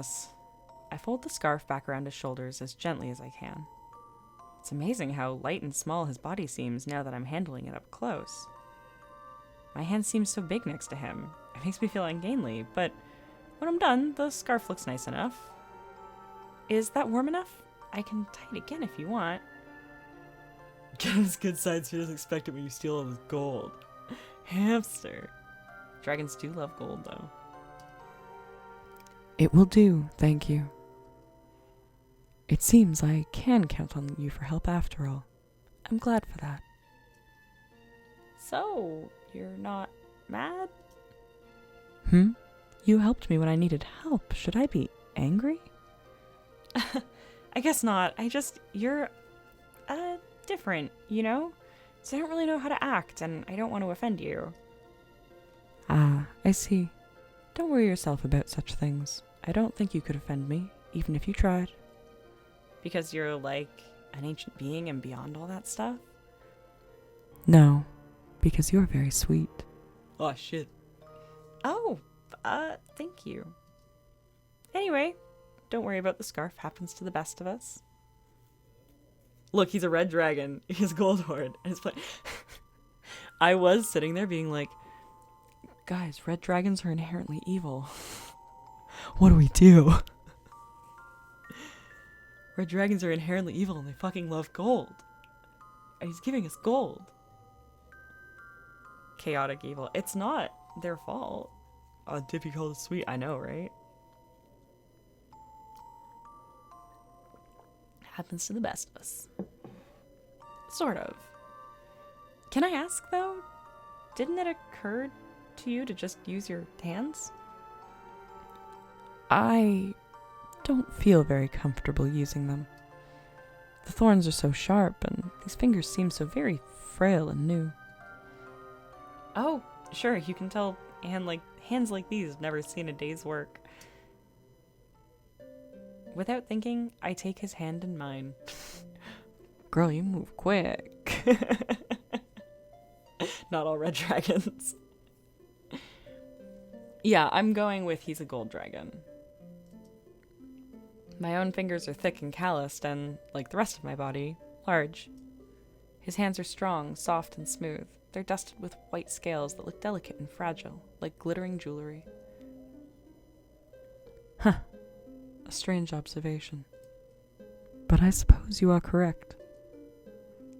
this. I fold the scarf back around his shoulders as gently as I can. It's amazing how light and small his body seems now that I'm handling it up close. My hand seems so big next to him. It makes me feel ungainly, but when I'm done, the scarf looks nice enough. Is that warm enough? I can tie it again if you want. Get him his good side so he doesn't expect it when you steal all his gold. Hamster. Dragons do love gold, though. It will do, thank you. It seems I can count on you for help after all. I'm glad for that. So, you're not mad? You helped me when I needed help. Should I be angry? I guess not. You're, different, you know? So I don't really know how to act, and I don't want to offend you. Ah, I see. Don't worry yourself about such things. I don't think you could offend me, even if you tried. Because you're like an ancient being and beyond all that stuff? No, because you're very sweet. Oh, shit. Oh, thank you. Anyway, don't worry about the scarf. Happens to the best of us. Look, he's a red dragon. He's gold horde. And it's I was sitting there being like, guys, red dragons are inherently evil. What do we do? Red dragons are inherently evil and they fucking love gold. And he's giving us gold. Chaotic evil. It's not their fault. Dippy called it sweet. I know, right? Happens to the best of us. Sort of. Can I ask, though? Didn't it occur to you to just use your hands? I don't feel very comfortable using them. The thorns are so sharp, and these fingers seem so very frail and new. Oh, sure, you can tell hands like these have never seen a day's work. Without thinking, I take his hand in mine. Girl, you move quick. Not all red dragons. Yeah, I'm going with he's a gold dragon. My own fingers are thick and calloused and, like the rest of my body, large. His hands are strong, soft, and smooth. They're dusted with white scales that look delicate and fragile, like glittering jewelry. Huh. A strange observation. But I suppose you are correct.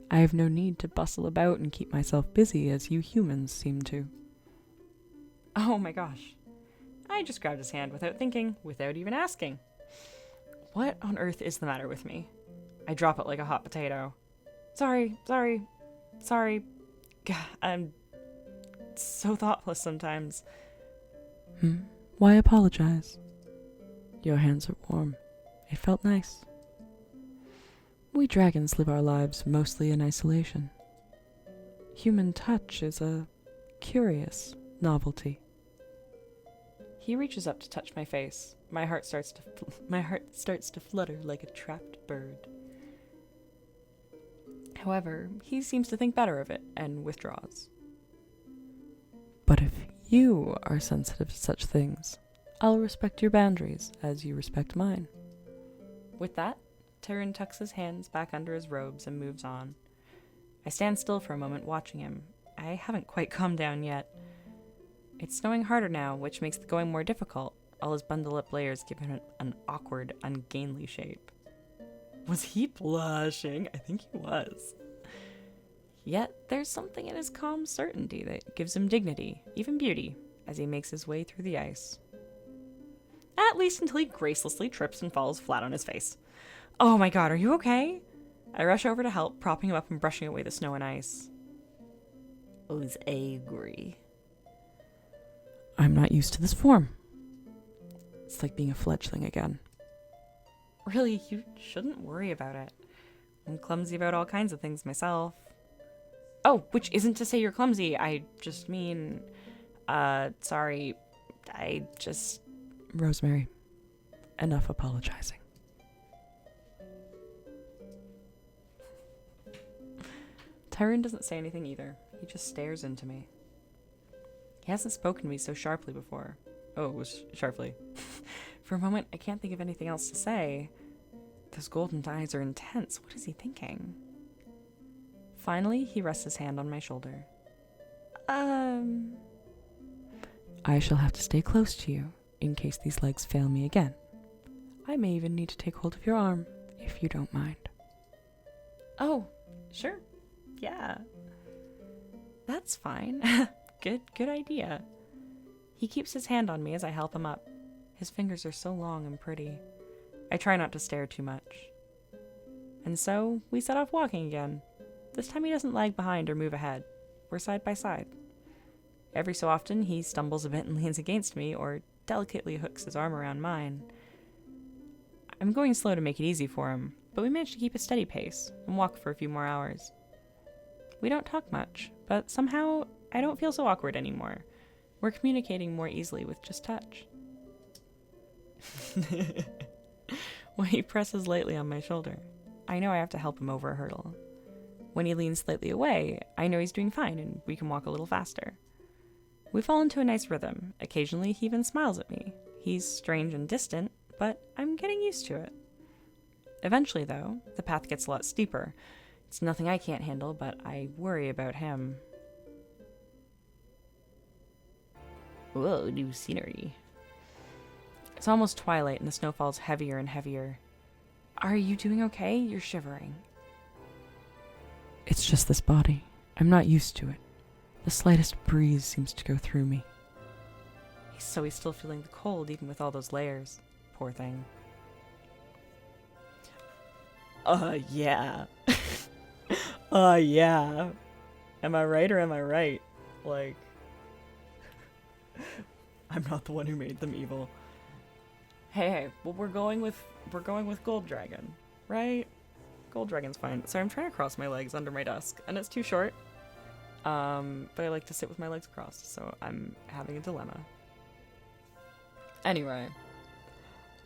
I have no need to bustle about and keep myself busy as you humans seem to. Oh my gosh. I just grabbed his hand without thinking, without even asking. What on earth is the matter with me? I drop it like a hot potato. Sorry. God, I'm so thoughtless sometimes. Why apologize? Your hands are warm. It felt nice. We dragons live our lives mostly in isolation. Human touch is a curious novelty. He reaches up to touch my face. My heart starts to flutter like a trapped bird. However, he seems to think better of it and withdraws. But if you are sensitive to such things, I'll respect your boundaries as you respect mine. With that, TIRUNE tucks his hands back under his robes and moves on. I stand still for a moment watching him. I haven't quite calmed down yet. It's snowing harder now, which makes the going more difficult. All his bundle-up layers give him an awkward, ungainly shape. Was he blushing? I think he was. Yet, there's something in his calm certainty that gives him dignity, even beauty, as he makes his way through the ice. At least until he gracelessly trips and falls flat on his face. Oh my god, are you okay? I rush over to help, propping him up and brushing away the snow and ice. Oh, he's angry. I'm not used to this form. It's like being a fledgling again. Really, you shouldn't worry about it. I'm clumsy about all kinds of things myself. Oh, which isn't to say you're clumsy. I just mean... sorry. Rosemary, enough apologizing. TIRUNE doesn't say anything either. He just stares into me. He hasn't spoken to me so sharply before. Oh, it was sharply. For a moment, I can't think of anything else to say. Those golden eyes are intense. What is he thinking? Finally, he rests his hand on my shoulder. I shall have to stay close to you in case these legs fail me again. I may even need to take hold of your arm, if you don't mind. Oh, sure. Yeah. That's fine. Good idea. He keeps his hand on me as I help him up. His fingers are so long and pretty. I try not to stare too much. And so, we set off walking again. This time he doesn't lag behind or move ahead. We're side by side. Every so often, he stumbles a bit and leans against me, or delicately hooks his arm around mine. I'm going slow to make it easy for him, but we manage to keep a steady pace and walk for a few more hours. We don't talk much, but somehow I don't feel so awkward anymore. We're communicating more easily with just touch. When he presses lightly on my shoulder, I know I have to help him over a hurdle. When he leans slightly away, I know he's doing fine and we can walk a little faster. We fall into a nice rhythm. Occasionally, he even smiles at me. He's strange and distant, but I'm getting used to it. Eventually, though, the path gets a lot steeper. It's nothing I can't handle, but I worry about him. Whoa, new scenery. It's almost twilight and the snow falls heavier and heavier. Are you doing okay? You're shivering. It's just this body. I'm not used to it. The slightest breeze seems to go through me. So he's still feeling the cold even with all those layers. Poor thing. Yeah. Yeah. Am I right or am I right? Like, I'm not the one who made them evil. Hey, well we're going with Gold Dragon, right? Gold Dragon's fine. So I'm trying to cross my legs under my desk, and it's too short. But I like to sit with my legs crossed, so I'm having a dilemma. Anyway.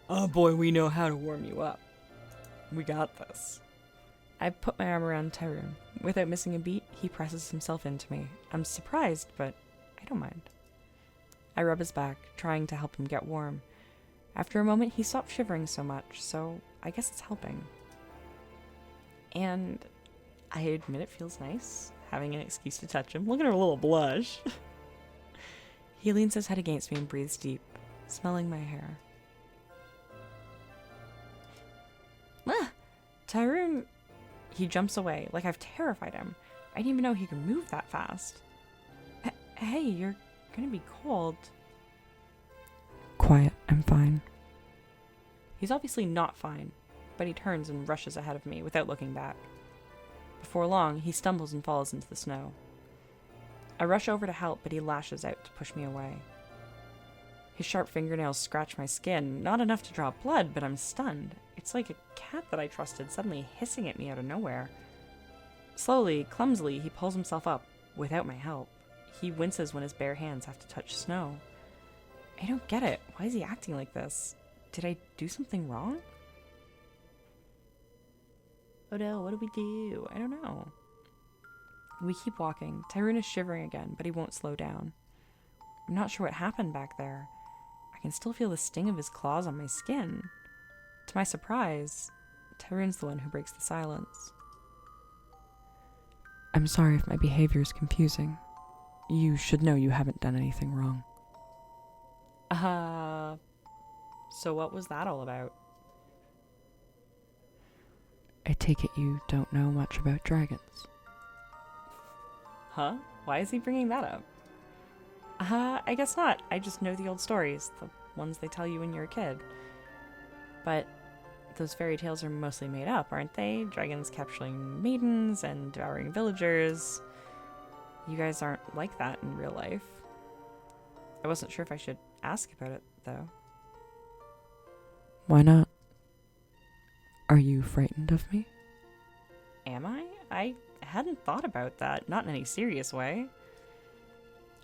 Oh boy, we know how to warm you up. We got this. I put my arm around TIRUNE. Without missing a beat, he presses himself into me. I'm surprised, but I don't mind. I rub his back, trying to help him get warm. After a moment, he stopped shivering so much, so I guess it's helping. And I admit it feels nice, having an excuse to touch him. Look at her little blush. He leans his head against me and breathes deep, smelling my hair. TIRUNE! He jumps away, like I've terrified him. I didn't even know he could move that fast. Hey, you're gonna be cold. Quiet, I'm fine. He's obviously not fine, but he turns and rushes ahead of me without looking back. Before long, he stumbles and falls into the snow. I rush over to help, but he lashes out to push me away. His sharp fingernails scratch my skin, not enough to draw blood, but I'm stunned. It's like a cat that I trusted suddenly hissing at me out of nowhere. Slowly, clumsily, he pulls himself up, without my help. He winces when his bare hands have to touch snow. I don't get it. Why is he acting like this? Did I do something wrong? Oh no, what do we do? I don't know. We keep walking. TIRUNE is shivering again, but he won't slow down. I'm not sure what happened back there. I can still feel the sting of his claws on my skin. To my surprise, TIRUNE's the one who breaks the silence. I'm sorry if my behavior is confusing. You should know you haven't done anything wrong. So what was that all about? I take it you don't know much about dragons. Huh? Why is he bringing that up? I guess not. I just know the old stories, the ones they tell you when you're a kid. But those fairy tales are mostly made up, aren't they? Dragons capturing maidens and devouring villagers. You guys aren't like that in real life. I wasn't sure if I should ask about it, though. Why not? Are you frightened of me? Am I? I hadn't thought about that, not in any serious way.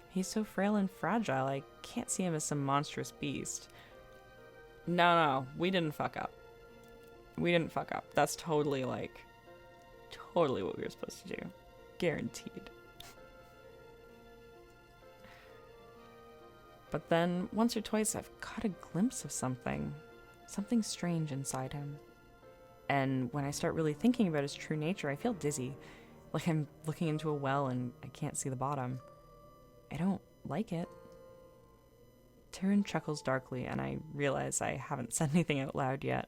He's so frail and fragile, I can't see him as some monstrous beast. No, we didn't fuck up. We didn't fuck up. That's totally what we were supposed to do. Guaranteed. But then, once or twice, I've caught a glimpse of something strange inside him. And when I start really thinking about his true nature, I feel dizzy, like I'm looking into a well and I can't see the bottom. I don't like it. TIRUNE chuckles darkly, and I realize I haven't said anything out loud yet.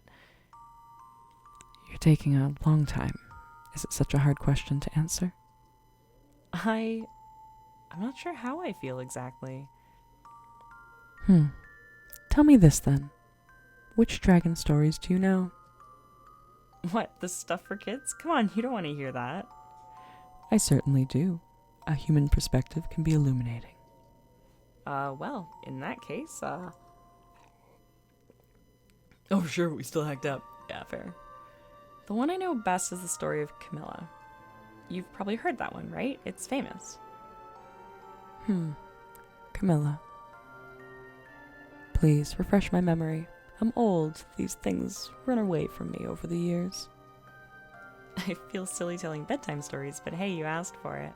You're taking a long time. Is it such a hard question to answer? I'm not sure how I feel exactly. Tell me this then. Which dragon stories do you know? What, this stuff for kids? Come on, you don't want to hear that. I certainly do. A human perspective can be illuminating. Well, in that case, Oh, sure, we still hacked up. Yeah, fair. The one I know best is the story of Camilla. You've probably heard that one, right? It's famous. Camilla. Please, refresh my memory. I'm old. These things run away from me over the years. I feel silly telling bedtime stories, but hey, you asked for it.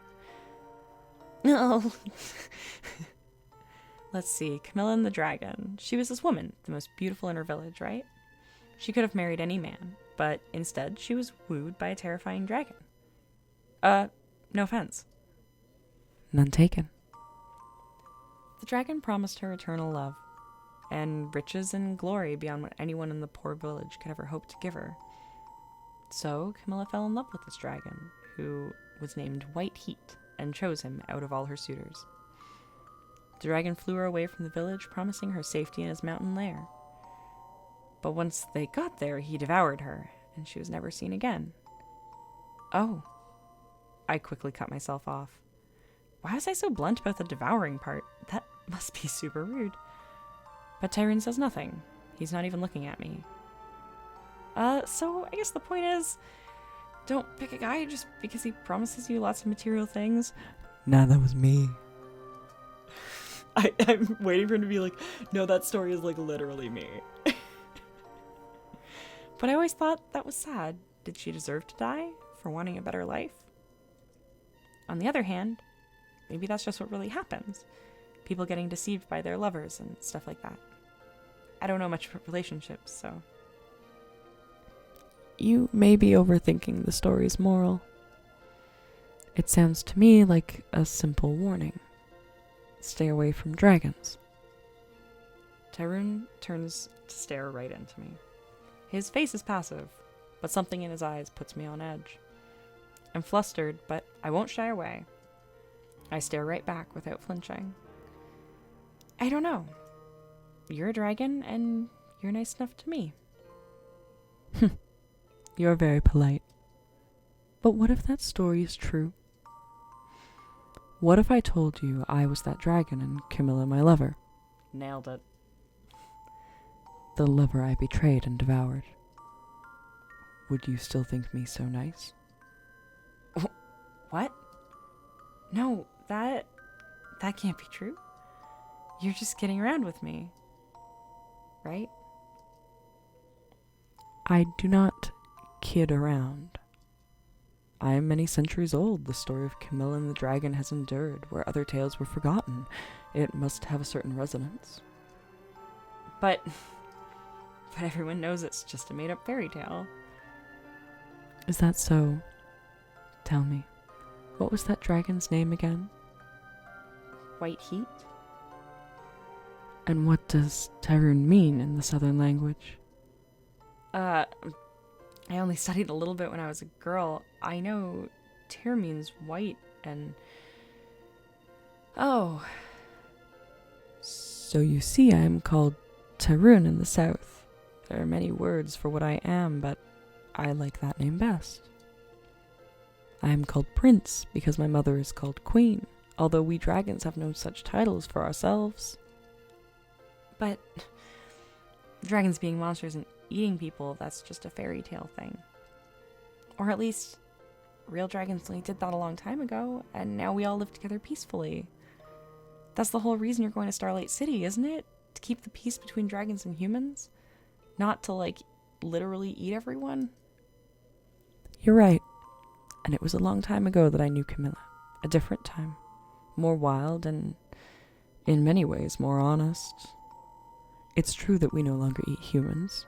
No. Let's see, Camilla and the Dragon. She was this woman, the most beautiful in her village, right? She could have married any man, but instead she was wooed by a terrifying dragon. No offense. None taken. The dragon promised her eternal love, and riches and glory beyond what anyone in the poor village could ever hope to give her. So Camilla fell in love with this dragon, who was named White Heat, and chose him out of all her suitors. The dragon flew her away from the village, promising her safety in his mountain lair. But once they got there, he devoured her, and she was never seen again. Oh. I quickly cut myself off. Why was I so blunt about the devouring part? That must be super rude. But TIRUNE says nothing. He's not even looking at me. So I guess the point is, don't pick a guy just because he promises you lots of material things. Nah, that was me. I'm waiting for him to be like, no, that story is like literally me. But I always thought that was sad. Did she deserve to die for wanting a better life? On the other hand, maybe that's just what really happens. People getting deceived by their lovers and stuff like that. I don't know much about relationships, so... You may be overthinking the story's moral. It sounds to me like a simple warning. Stay away from dragons. TIRUNE turns to stare right into me. His face is passive, but something in his eyes puts me on edge. I'm flustered, but I won't shy away. I stare right back without flinching. I don't know. You're a dragon, and you're nice enough to me. You're very polite. But what if that story is true? What if I told you I was that dragon and Camilla my lover? Nailed it. The lover I betrayed and devoured. Would you still think me so nice? What? No, that can't be true. You're just kidding around with me. Right? I do not kid around. I am many centuries old. The story of Camilla and the dragon has endured where other tales were forgotten. It must have a certain resonance. But everyone knows it's just a made-up fairy tale. Is that so? Tell me, what was that dragon's name again? White Heat? And what does TIRUNE mean in the southern language? I only studied a little bit when I was a girl. I know Tyr means white and... Oh. So you see, I am called TIRUNE in the south. There are many words for what I am, but I like that name best. I am called Prince because my mother is called Queen, although we dragons have no such titles for ourselves. But dragons being monsters and eating people, that's just a fairy tale thing. Or at least, real dragons only did that a long time ago, and now we all live together peacefully. That's the whole reason you're going to Starlight City, isn't it? To keep the peace between dragons and humans? Not to, like, literally eat everyone? You're right. And it was a long time ago that I knew Camilla. A different time. More wild and In many ways more honest. It's true that we no longer eat humans,